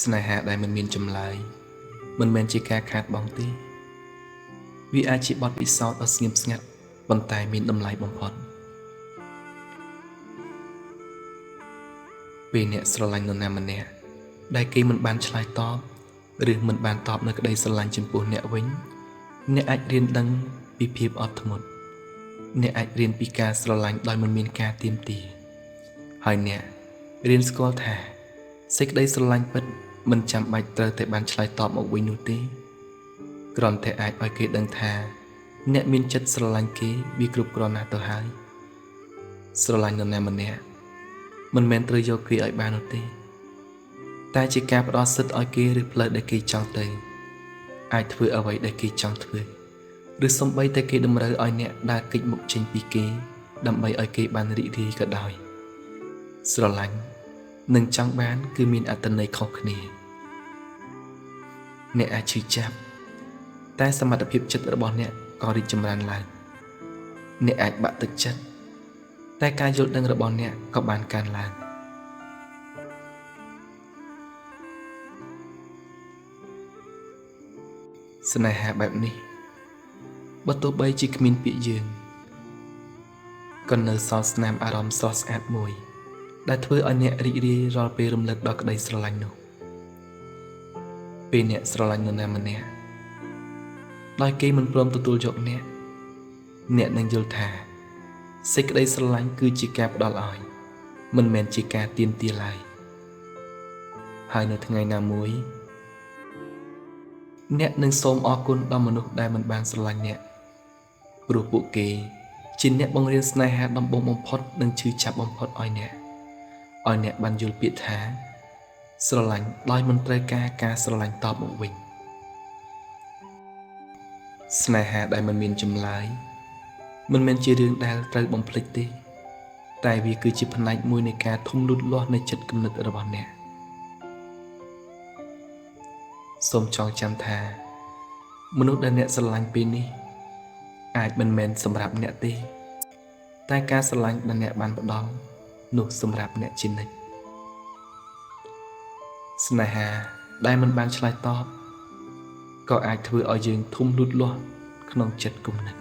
ស្នេហាដែលមិនមានចម្លើយមិនមែនជាការខាតបង់ទេវាអាចជាបទពិសោធន៍ដ៏ស្ងៀមស្ងាត់ប៉ុន្តែមានតម្លៃបំផុតពេលអ្នកស្រឡាញ់នរណាម្នាក់ដែលគេមិនបានឆ្លើយតបឬមិនបានតបនៅក្តីស្រឡាញ់ចំពោះអ្នកវិញអ្នកអាចរៀនដឹងពីភាពអត់ធ្មត់អ្នកអាចរៀនពីការស្រឡាញ់ដោយមិនមានការទាមទារហើយអ្នករៀនស្គាល់ថាសេចក្តីស្រឡាញ់ពិតមិនចាំបាច់ត្រូវតែបានឆ្លើយតបមកវិញនោះទេគ្រាន់តែអាចឲ្យគេដឹងថាអ្នកមានចិត្តស្រឡាញ់គេវាគ្រប់គ្រាន់ណាស់ទៅហើយស្រឡាញ់នរណាម្នាក់មិនមែនត្រូវយកគេឲ្យបាននោះទេតែជាការផ្ដល់សិទ្ធិឲ្យគេឬផ្លូវដែលគេចង់ទៅអាចធ្វើអ្វីដែលគេចង់ធ្វើឬសូម្បីតែគេតម្រូវឲ្យអ្នកដើរគេចមុខចេញពីគេដើម្បីឲ្យគេបានរីករាយក៏ដោយស្រឡាញ់និងចង់បានគឺមានអត្ថន័យខុសគ្នាអ្នកអាចឈឺចាប់តែសមត្ថភាពចិត្តរបស់អ្នកក៏រីកចម្រើនឡើងអ្នកអាចបាក់ទឹកចិត្តតែការយល់ដឹងរបស់អ្នកក៏បានកើនឡើងស្នេហាបែបនេះបើទោះបីជាគ្មានពាក្យយើងក៏នៅសល់ស្នាមអារម្មណ៍ស្រស់ស្អាតមួយដែលធ្វើឲ្យអ្នករីករាយរាល់ពេលរំលឹកដល់ក្តីស្រឡាញ់នោះពេលអ្នកស្រឡាញ់នរណាម្នាក់ដោយគេមិនព្រមទទួលយកអ្នកនឹងយល់ថាសេចក្តីស្រឡាញ់គឺជាការផ្ដល់ឲ្យមិនមែនជាការទាមទារឡើយហើយនៅថ្ងៃណាមួយអ្នកនឹងសូមអរគុណដល់មនុស្សដែលមិនបានស្រឡាញ់អ្នកព្រោះពួកគេជាអ្នកបង្រៀនស្នេហាដំបូងបំផុតនិងឈឺចាប់បំផុតឲ្យអ្នកបានយល់ពាក្យថាស្រឡាញ់ដោយមិនត្រូវការស្រឡាញ់តបមកវិញស្នេហាដែលមិនមានចម្លើយមិនមែនជារឿងដែលត្រូវបំភ្លេចទេតែវាគឺជាផ្នែកមួយនៃការធំលូតលាស់នៃចិត្តគំនិតរបស់អ្នកសូមចងចាំថាមនុស្សដែលអ្នកស្រឡាញ់ពេលនេះអាចមិនមែនសម្រាប់អ្នកទេតែការស្រឡាញ់ដែលអ្នកបានផ្ដល់នោះសម្រាប់អ្នកជានិច្ចស្នេហាដែលមិនបានឆ្លើយតបក៏អាចធ្វើឲ្យយើងធំលូតលាស់ក្នុងចិត្តគំនិត